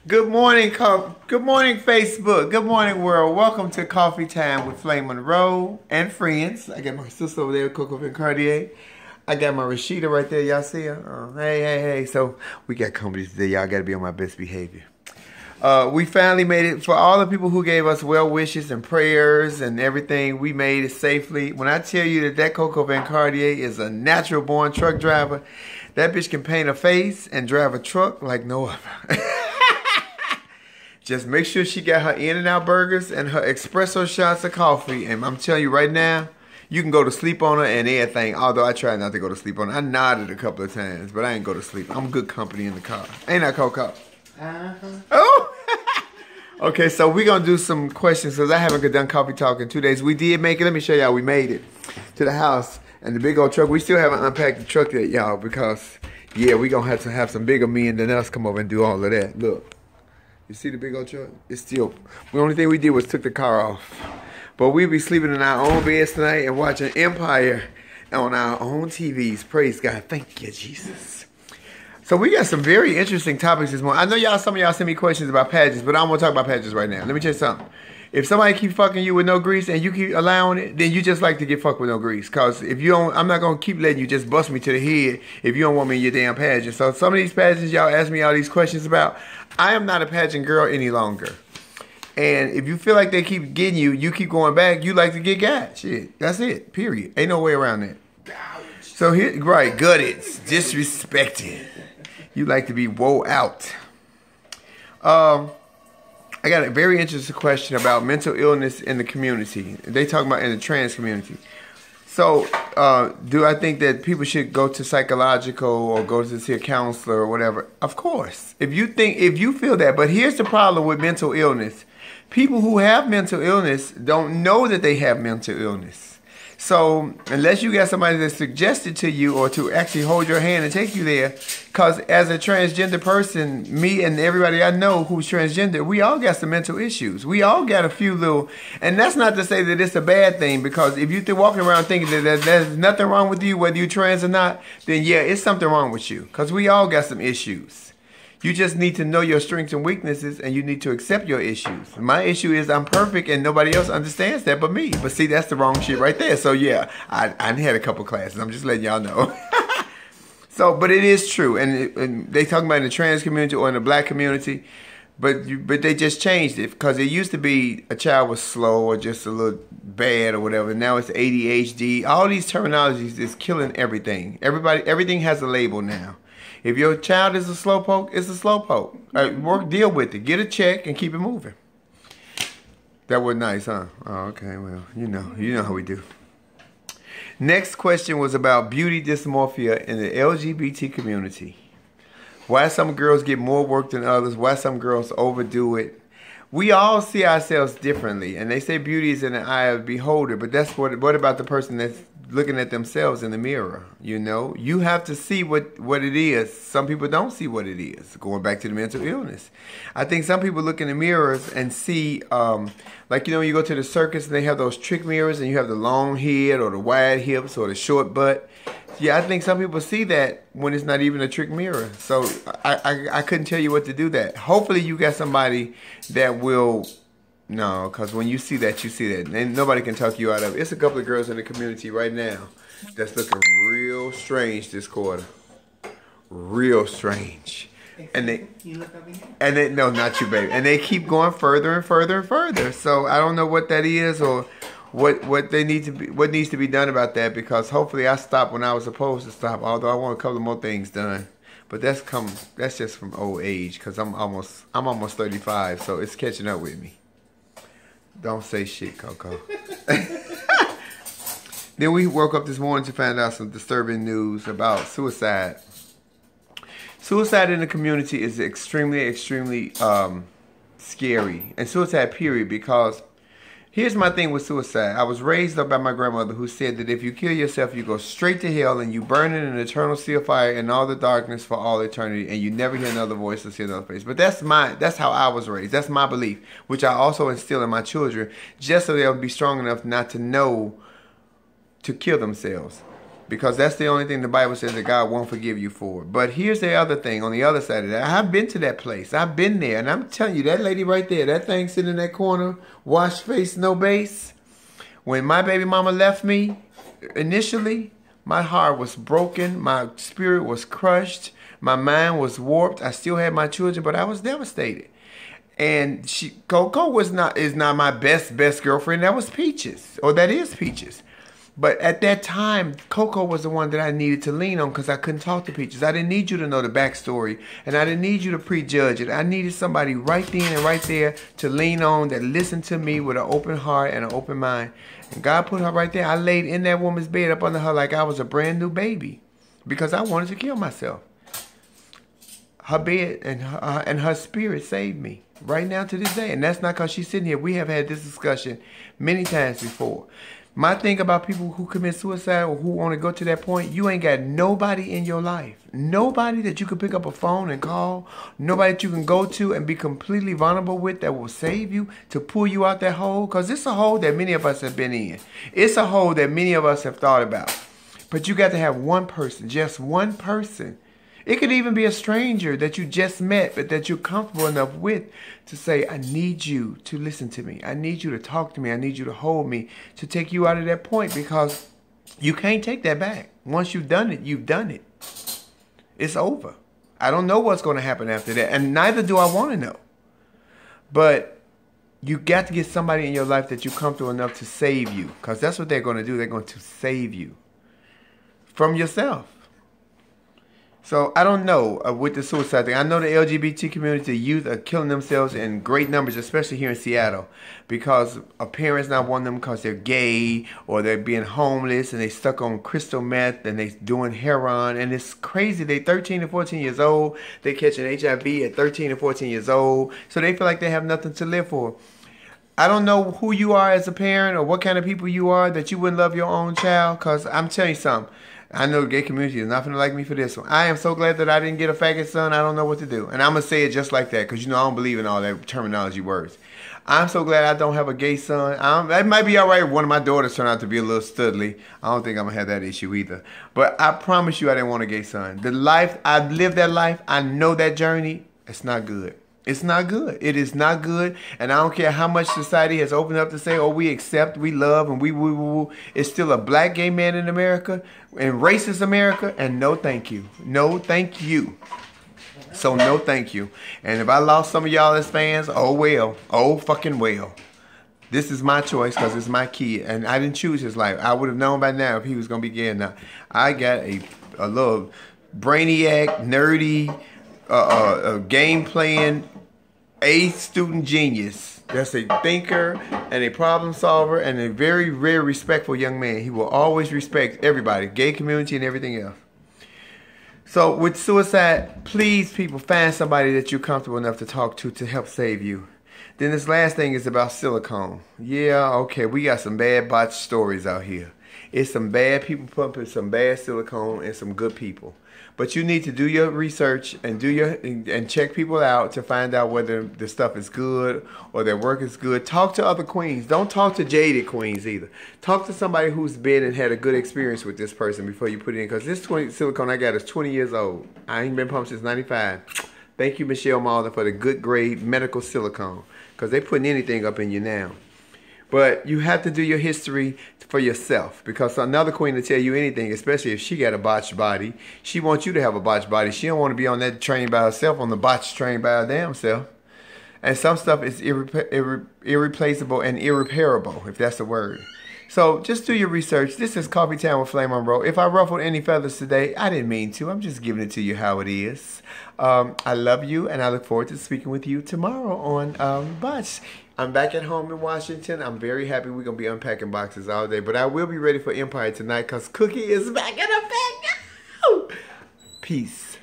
Good morning, good morning, Facebook. Good morning, world. Welcome to Coffee Time with Flame Monroe and friends. I got my sister over there, Coco Van Cartier. I got my Rashida right there. Y'all see her? Hey. So we got company today. Y'all got to be on my best behavior. We finally made it. For all the people who gave us well wishes and prayers and everything, we made it safely. When I tell you that Coco Van Cartier is a natural born truck driver, that bitch can paint a face and drive a truck like no other. Just make sure she got her In-N-Out burgers and her espresso shots of coffee. And I'm telling you right now, you can go to sleep on her and everything. Although I tried not to go to sleep on her. I nodded a couple of times, but I ain't go to sleep. I'm good company in the car. Ain't I, Coco? Oh! Okay, so we're going to do some questions because I haven't done coffee talk in 2 days. We did make it. Let me show y'all. We made it to the house. And the big old truck. We still haven't unpacked the truck yet, y'all, because, yeah, we're going to have some bigger men than us come over and do all of that. Look. You see the big old truck? It's still, the only thing we did was took the car off. But we'll be sleeping in our own beds tonight and watching Empire on our own TVs. Praise God. Thank you, Jesus. So we got some very interesting topics this morning. I know some of y'all send me questions about pageants, but I don't want to talk about pageants right now. Let me tell you something. If somebody keep fucking you with no grease and you keep allowing it, then you just like to get fucked with no grease. Because if you don't, I'm not going to keep letting you just bust me to the head if you don't want me in your damn pageant. So some of these pageants y'all ask me all these questions about, I am not a pageant girl any longer. And if you feel like they keep getting you, you keep going back, you like to get got. Shit, that's it, period. Ain't no way around that. So here, right, gutted, disrespected. You like to be woe out. I got a very interesting question about mental illness in the community. They talk about in the trans community. So, do I think that people should go to psychological or go to see a counselor or whatever? Of course. If you feel that. But here's the problem with mental illness. People who have mental illness don't know that they have mental illness. So, unless you got somebody that suggested to you or to actually hold your hand and take you there, because as a transgender person, me and everybody I know who's transgender, we all got some mental issues. We all got a few little, and that's not to say that it's a bad thing, because if you're walking around thinking that there's nothing wrong with you, whether you're trans or not, then yeah, it's something wrong with you, because we all got some issues. You just need to know your strengths and weaknesses, and you need to accept your issues. My issue is I'm perfect, and nobody else understands that but me. But see, that's the wrong shit right there. So yeah, I had a couple classes. I'm just letting y'all know. So, but it is true, and they talking about in the trans community or in the black community, but they just changed it, because it used to be a child was slow or just a little bad or whatever. Now it's ADHD. All these terminologies is killing everything. Everything has a label now. If your child is a slowpoke, it's a slowpoke. Deal with it. Get a check and keep it moving. That was nice, huh? Oh, okay. Well, you know how we do. Next question was about beauty dysmorphia in the LGBT community. Why some girls get more work than others. Why some girls overdo it. We all see ourselves differently. And they say beauty is in the eye of the beholder. But that's what about the person that's looking at themselves in the mirror? You know, you have to see what it is. Some people don't see what it is. Going back to the mental illness, I think some people look in the mirrors and see, like, you know, you go to the circus and they have those trick mirrors and you have the long head or the wide hips or the short butt. Yeah, I think some people see that when it's not even a trick mirror. So I couldn't tell you what to do that. Hopefully you got somebody that will. No, because when you see that, you see that. And nobody can talk you out of it. It's a couple of girls in the community right now that's looking real strange this quarter. Real strange. And you look over here? No, not you, baby. And they keep going further and further and further. So I don't know what that is or what needs to be done about that, because hopefully I stopped when I was supposed to stop, although I want a couple more things done. But that's just from old age, because I'm almost 35, so it's catching up with me. Don't say shit, Coco. Then we woke up this morning to find out some disturbing news about suicide. Suicide in the community is extremely, extremely scary. And suicide, period, because here's my thing with suicide. I was raised up by my grandmother, who said that if you kill yourself, you go straight to hell and you burn in an eternal sea of fire in all the darkness for all eternity, and you never hear another voice or see another face. But that's how I was raised. That's my belief, which I also instill in my children, just so they'll be strong enough not to know to kill themselves. Because that's the only thing the Bible says that God won't forgive you for. But here's the other thing on the other side of that. I've been to that place. I've been there. And I'm telling you, that lady right there, that thing sitting in that corner, wash face, no base. When my baby mama left me, initially, my heart was broken. My spirit was crushed. My mind was warped. I still had my children, but I was devastated. And Coco is not my best girlfriend. That was Peaches. Or that is Peaches. But at that time, Coco was the one that I needed to lean on because I couldn't talk to Peaches. I didn't need you to know the backstory, and I didn't need you to prejudge it. I needed somebody right then and right there to lean on that listened to me with an open heart and an open mind. And God put her right there. I laid in that woman's bed up under her like I was a brand new baby because I wanted to kill myself. Her bed and her spirit saved me right now to this day. And that's not because she's sitting here. We have had this discussion many times before. My thing about people who commit suicide or who want to go to that point, you ain't got nobody in your life. Nobody that you can pick up a phone and call. Nobody that you can go to and be completely vulnerable with that will save you to pull you out that hole. Because it's a hole that many of us have been in. It's a hole that many of us have thought about. But you got to have one person, just one person. It could even be a stranger that you just met, but that you're comfortable enough with to say, I need you to listen to me. I need you to talk to me. I need you to hold me, to take you out of that point, because you can't take that back. Once you've done it, you've done it. It's over. I don't know what's going to happen after that, and neither do I want to know. But you got to get somebody in your life that you're comfortable enough to save you, because that's what they're going to do. They're going to save you from yourself. So I don't know with the suicide thing. I know the LGBT community, the youth are killing themselves in great numbers, especially here in Seattle, because a parent's not wanting them because they're gay or they're being homeless and they stuck on crystal meth and they doing heroin. And it's crazy. They 13 and 14 years old. They catching HIV at 13 and 14 years old. So they feel like they have nothing to live for. I don't know who you are as a parent or what kind of people you are that you wouldn't love your own child, because I'm telling you something. I know the gay community is not going to like me for this one. I am so glad that I didn't get a faggot son. I don't know what to do. And I'm going to say it just like that because, you know, I don't believe in all that terminology words. I'm so glad I don't have a gay son. That might be all right if one of my daughters turn out to be a little studly. I don't think I'm going to have that issue either. But I promise you I didn't want a gay son. The life, I've lived that life. I know that journey. It's not good. It's not good. It is not good. And I don't care how much society has opened up to say, oh, we accept, we love, and we. It's still a black gay man in America, in racist America, and no thank you. No thank you. So no thank you. And if I lost some of y'all as fans, oh well. Oh fucking well. This is my choice because it's my kid. And I didn't choose his life. I would have known by now if he was going to be gay or not. I got a little brainiac, nerdy, game playing, a student genius. That's a thinker and a problem solver and a very, very respectful young man. He will always respect everybody, gay community and everything else. So with suicide, please, people, find somebody that you're comfortable enough to talk to help save you. Then this last thing is about silicone. Yeah, okay, we got some bad botched stories out here. It's some bad people pumping some bad silicone and some good people. But you need to do your research and and check people out to find out whether the stuff is good or their work is good. Talk to other queens. Don't talk to jaded queens either. Talk to somebody who's been and had a good experience with this person before you put it in. Because this silicone I got is 20 years old. I ain't been pumped since 95. Thank you, Michelle Malden, for the good grade medical silicone. Because they putting anything up in you now. But you have to do your history for yourself, because another queen will tell you anything, especially if she got a botched body. She wants you to have a botched body. She don't want to be on that train by herself, on the botched train by her damn self. And some stuff is irreplaceable and irreparable, if that's the word. So just do your research. This is Coffee Time with Flame Monroe. If I ruffled any feathers today, I didn't mean to. I'm just giving it to you how it is. I love you, and I look forward to speaking with you tomorrow on Botch. I'm back at home in Washington. I'm very happy we're going to be unpacking boxes all day. But I will be ready for Empire tonight because Cookie is back in effect. Peace.